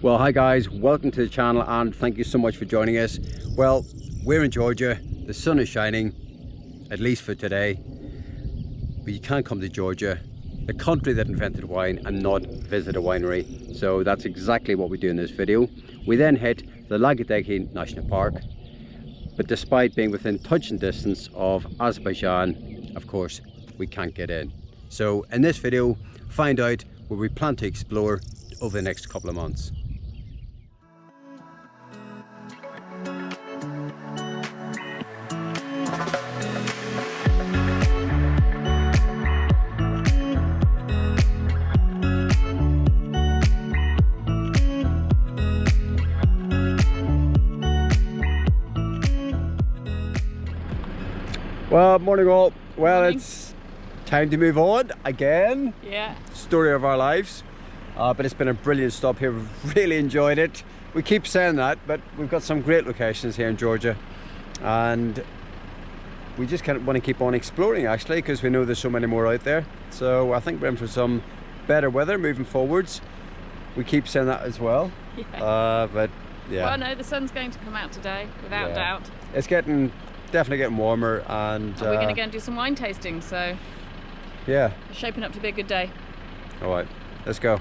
Well, hi guys, welcome to the channel and thank you so much for joining us. Well, we're in Georgia, the sun is shining, at least for today, but you can't come to Georgia, the country that invented wine, and not visit a winery. So that's exactly what we do in this video. We then hit the Lagodekhi National Park, but despite being within touching distance of Azerbaijan, of course, we can't get in. So in this video, find out where we plan to explore over the next couple of months. Well, morning all. Well, morning. It's time to move on again. Yeah. Story of our lives. But it's been a brilliant stop here. We've really enjoyed it. We keep saying that, but we've got some great locations here in Georgia. And we just kind of want to keep on exploring actually, because we know there's so many more out there. So I think we're in for some better weather moving forwards. We keep saying that as well. Yeah. But yeah. Well, no, the sun's going to come out today, without doubt. It's definitely getting warmer, and we're going to go and do some wine tasting, so yeah, it's shaping up to be a good day. All right, let's go.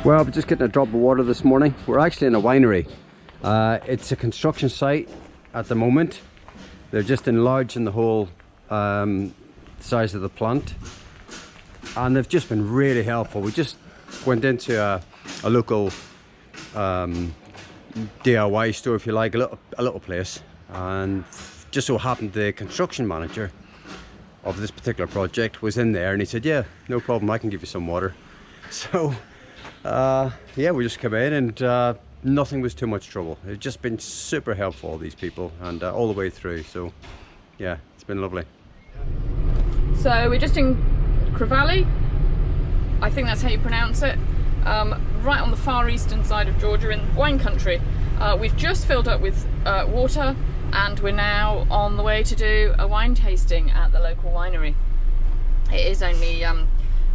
Well, we're just getting a drop of water this morning. We're actually in a winery. It's a construction site at the moment. They're just enlarging the whole size of the plant, and they've just been really helpful. We just went into a local DIY store, if you like, a little place, and just so happened the construction manager of this particular project was in there, and he said, yeah, no problem, I can give you some water. So yeah, we just came in, and nothing was too much trouble. They've just been super helpful, all these people, and all the way through. So yeah, it's been lovely. So we're just in Krivali, I think that's how you pronounce it, right on the far eastern side of Georgia in wine country. We've just filled up with water, and we're now on the way to do a wine tasting at the local winery. It is only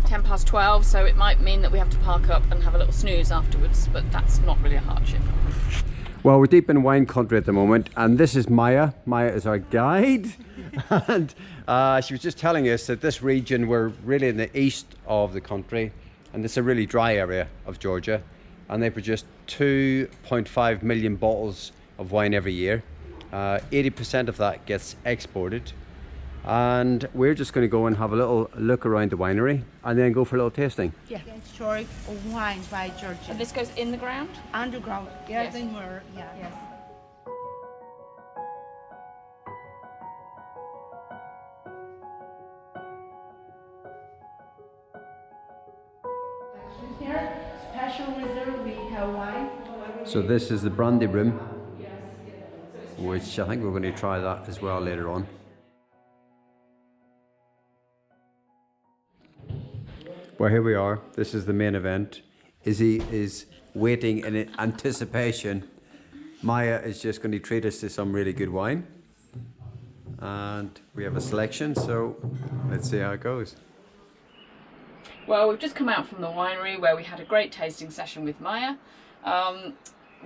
10 past 12, so it might mean that we have to park up and have a little snooze afterwards, but that's not really a hardship. Well, we're deep in wine country at the moment, and this is Maya. Maya is our guide, and she was just telling us that this region, we're really in the east of the country, and it's a really dry area of Georgia, and they produce 2.5 million bottles of wine every year. 80% of that gets exported. And we're just going to go and have a little look around the winery and then go for a little tasting. Yeah, historic wine by Georgian. And this goes in the ground? Underground. Yeah, yes. They were. Yeah. Yes. Here, special reserve, we have wine. So this is the brandy room, which I think we're going to try that as well later on. Well, here we are. This is the main event. Izzy is waiting in anticipation. Maya is just going to treat us to some really good wine. And we have a selection, so let's see how it goes. Well, we've just come out from the winery where we had a great tasting session with Maya.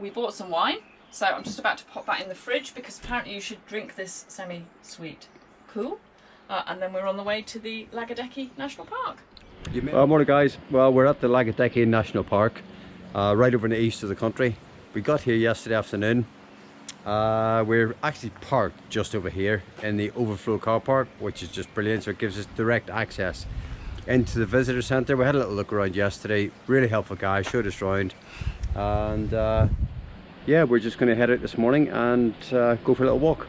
We bought some wine, so I'm just about to pop that in the fridge because apparently you should drink this semi-sweet. Cool. And then we're on the way to the Lagodekhi National Park. Morning guys. Well, we're at the Lagodekhi National Park, right over in the east of the country. We got here yesterday afternoon. We're actually parked just over here in the overflow car park, which is just brilliant, so it gives us direct access into the visitor centre. We had a little look around yesterday. Really helpful guy, showed us around. And yeah, we're just going to head out this morning and go for a little walk.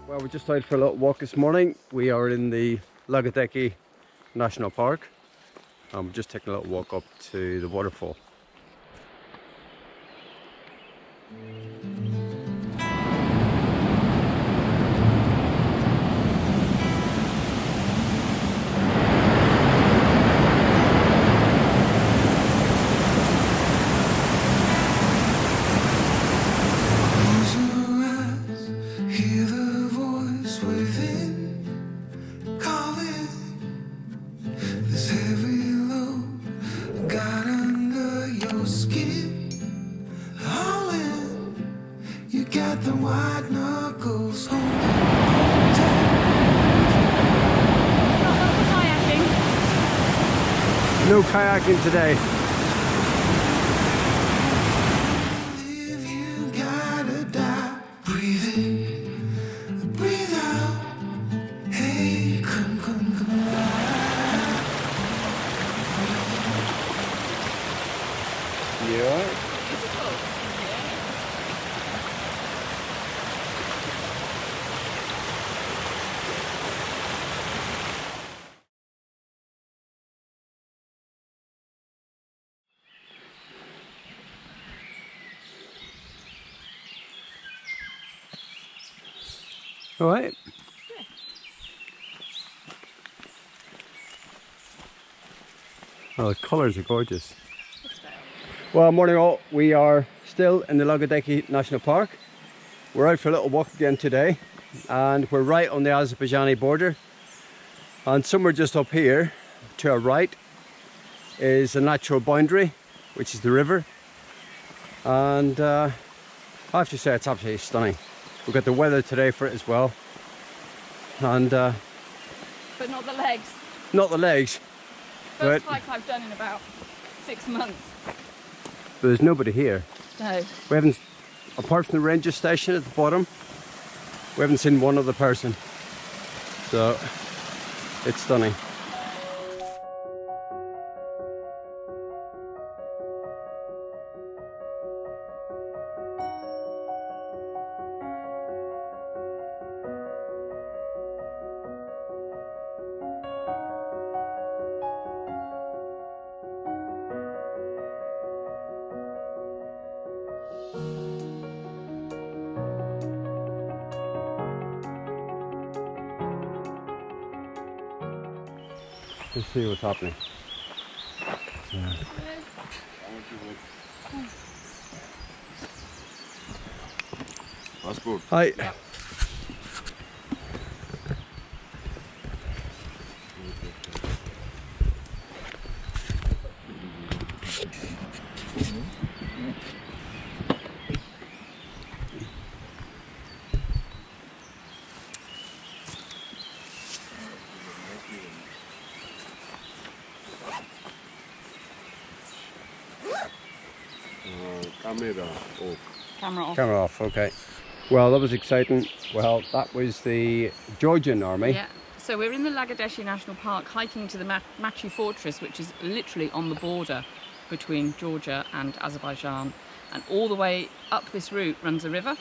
Well, we're just out for a little walk this morning. We are in the Lagodekhi National Park. We're just taking a little walk up to the waterfall. The white knuckles No kayaking today. if you gotta die. Breathe in, breathe out. Hey, come alive. Yeah. All right. Oh, the colours are gorgeous. Well, morning all. We are still in the Lagodekhi National Park. We're out for a little walk again today, and we're right on the Azerbaijani border. And somewhere just up here to our right is a natural boundary, which is the river. And I have to say it's absolutely stunning. We've got the weather today for it as well. And But not the legs. not the legs, First but hike I've done in about 6 months. there's nobody here. No. We haven't, apart from the ranger station at the bottom, we haven't seen one other person. So it's stunning. Let's see what's happening. Yeah. Passport. Hi. Camera off. Camera off. Camera off, okay. Well, that was exciting. Well, that was the Georgian army. Yeah. So we're in the Lagodekhi National Park hiking to the Machu Fortress, which is literally on the border between Georgia and Azerbaijan. And all the way up this route runs a river,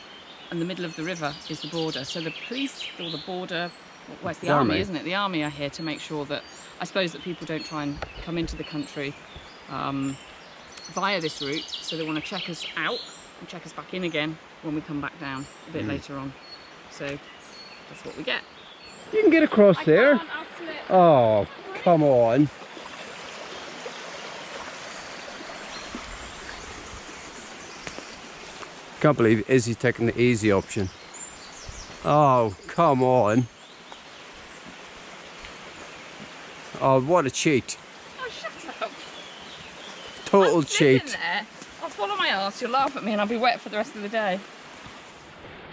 and the middle of the river is the border. So the police, or the border, well, it's the army, isn't it? The army are here to make sure that, I suppose, that people don't try and come into the country via this route. So they want to check us out and check us back in again when we come back down a bit later on. So that's what we get. You can get across there. Can't, I'll slip. Oh, come on. Can't believe Izzy's taking the easy option. Oh, come on. Oh, what a cheat. Oh, shut up. Total I'm sitting cheat. there. I've follow my arse, you'll laugh at me and I'll be wet for the rest of the day.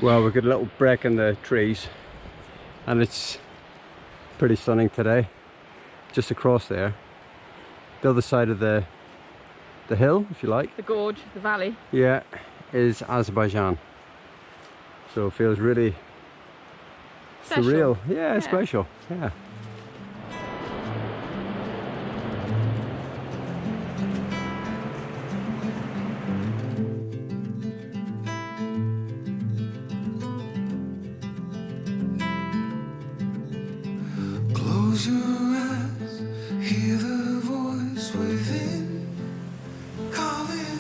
Well, we've got a little break in the trees and it's pretty stunning today. Just across there, the other side of the hill, if you like. The gorge, the valley. Yeah, is Azerbaijan. So it feels really Special. surreal. Yeah, special. Yeah. Close your eyes, hear the voice within, calling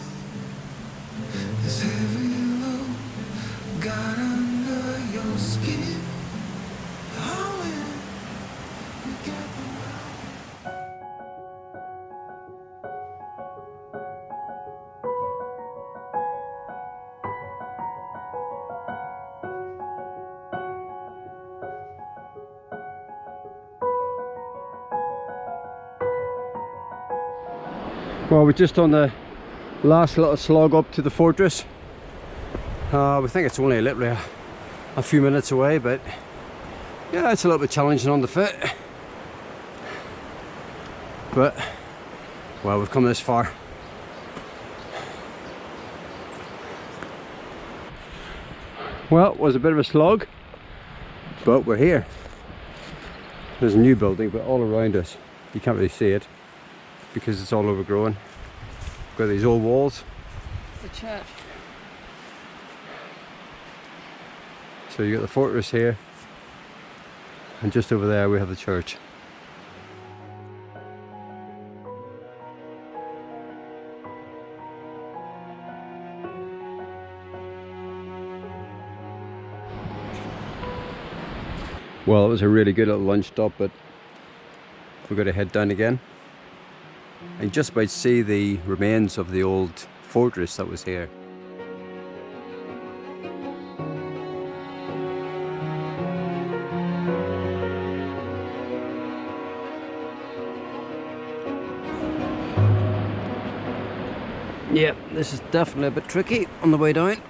this heavy load got under your skin. Howling, we got the Well, we're just on the last little slog up to the fortress. We think it's only literally a few minutes away, but yeah, it's a little bit challenging on the foot. But, well, we've come this far. Well, it was a bit of a slog, but we're here. There's a new building, but all around us, you can't really see it because it's all overgrown. We've got these old walls. It's a church. So you got the fortress here, and just over there we have the church. Well, it was a really good little lunch stop, but we're going to head down again and just about see the remains of the old fortress that was here. Yep, this is definitely a bit tricky on the way down.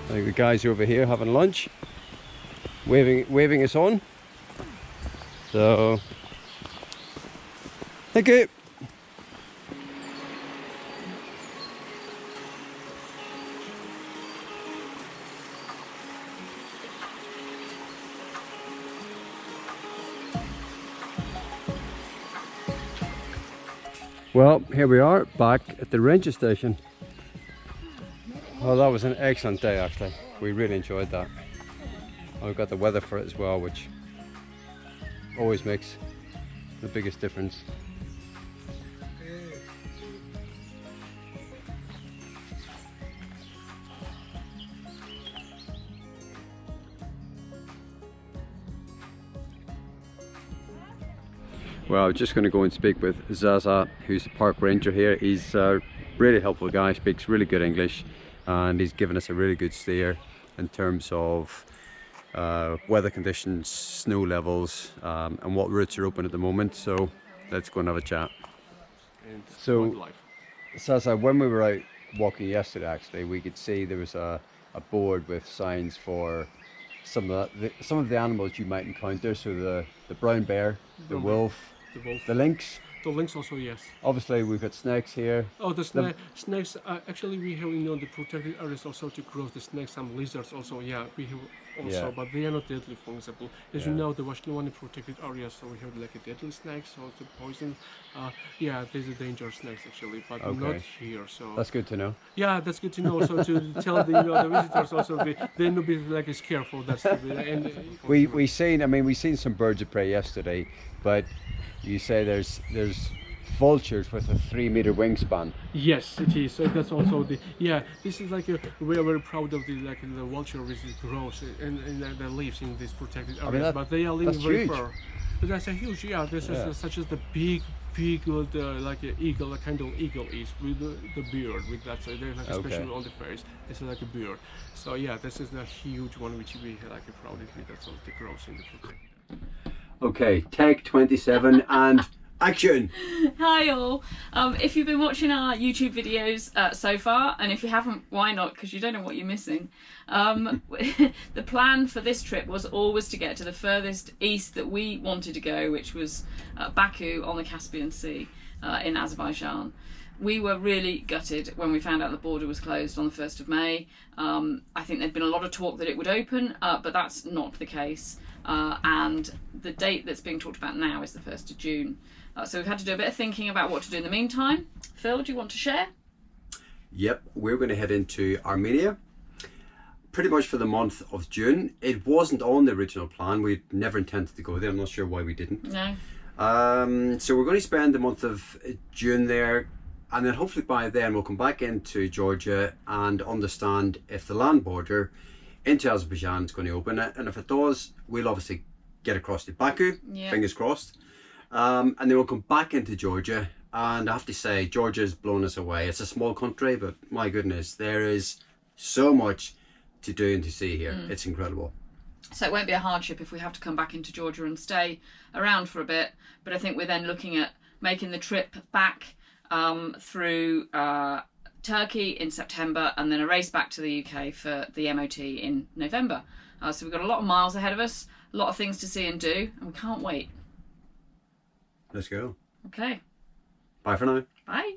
I think the guys are over here having lunch, waving us on. So, thank you. Well, here we are back at the ranger station. Well, that was an excellent day actually. We really enjoyed that. And we've got the weather for it as well, which always makes the biggest difference. Well, I'm just going to go and speak with Zaza, who's the park ranger here. He's a really helpful guy, speaks really good English, and he's given us a really good steer in terms of weather conditions, snow levels, and what routes are open at the moment. So let's go and have a chat. And So, wildlife. Zaza, when we were out walking yesterday, actually, we could see there was a board with signs for some of the animals you might encounter. So the brown bear, the wolf, the lynx. The lynx also, yes. Obviously, we've got snakes here. Oh, the snakes, actually we have, the protected areas also to grow the snakes, some lizards also, yeah, we have also, Yeah. but they are not deadly, for example. As you know, there was no one in protected areas, so we have like a deadly snakes, so the poison, yeah, there's a dangerous snakes actually, but not Okay. here, so. That's good to know. Yeah, that's good to know, so to tell the visitors also, they not be like scared for that stuff. And, We've seen some birds of prey yesterday, but you say there's vultures with a 3-meter wingspan. Yes, it is. So that's also the This is like we are very proud of the vulture which grows and that lives in these protected areas. But they are living very huge. far. But that's a huge. This is such as the big like an eagle, a kind of eagle is with the beard with that. So they're like especially on the face. It's like a beard. So this is the huge one which we like proud of. That's all the grows in the protected. Okay, take 27 and action. Hi all. If you've been watching our YouTube videos so far, and if you haven't, why not? Because you don't know what you're missing. The plan for this trip was always to get to the furthest east that we wanted to go, which was Baku on the Caspian Sea in Azerbaijan. We were really gutted when we found out the border was closed on the 1st of May. I think there'd been a lot of talk that it would open, but that's not the case. And the date that's being talked about now is the 1st of June. So we've had to do a bit of thinking about what to do in the meantime. Phil, do you want to share? Yep, we're going to head into Armenia pretty much for the month of June. It wasn't on the original plan. We never intended to go there. I'm not sure why we didn't. No. So we're going to spend the month of June there, and then hopefully by then we'll come back into Georgia and understand if the land border into Azerbaijan is going to open it, and if it does, we'll obviously get across to Baku, fingers crossed, and then we'll come back into Georgia. And I have to say, Georgia's blown us away. It's a small country, but my goodness, there is so much to do and to see here. It's incredible. So it won't be a hardship if we have to come back into Georgia and stay around for a bit, but I think we're then looking at making the trip back through Turkey in September, and then a race back to the UK for the MOT in November. So we've got a lot of miles ahead of us, a lot of things to see and do, and we can't wait. Let's go. Okay. Bye for now. Bye.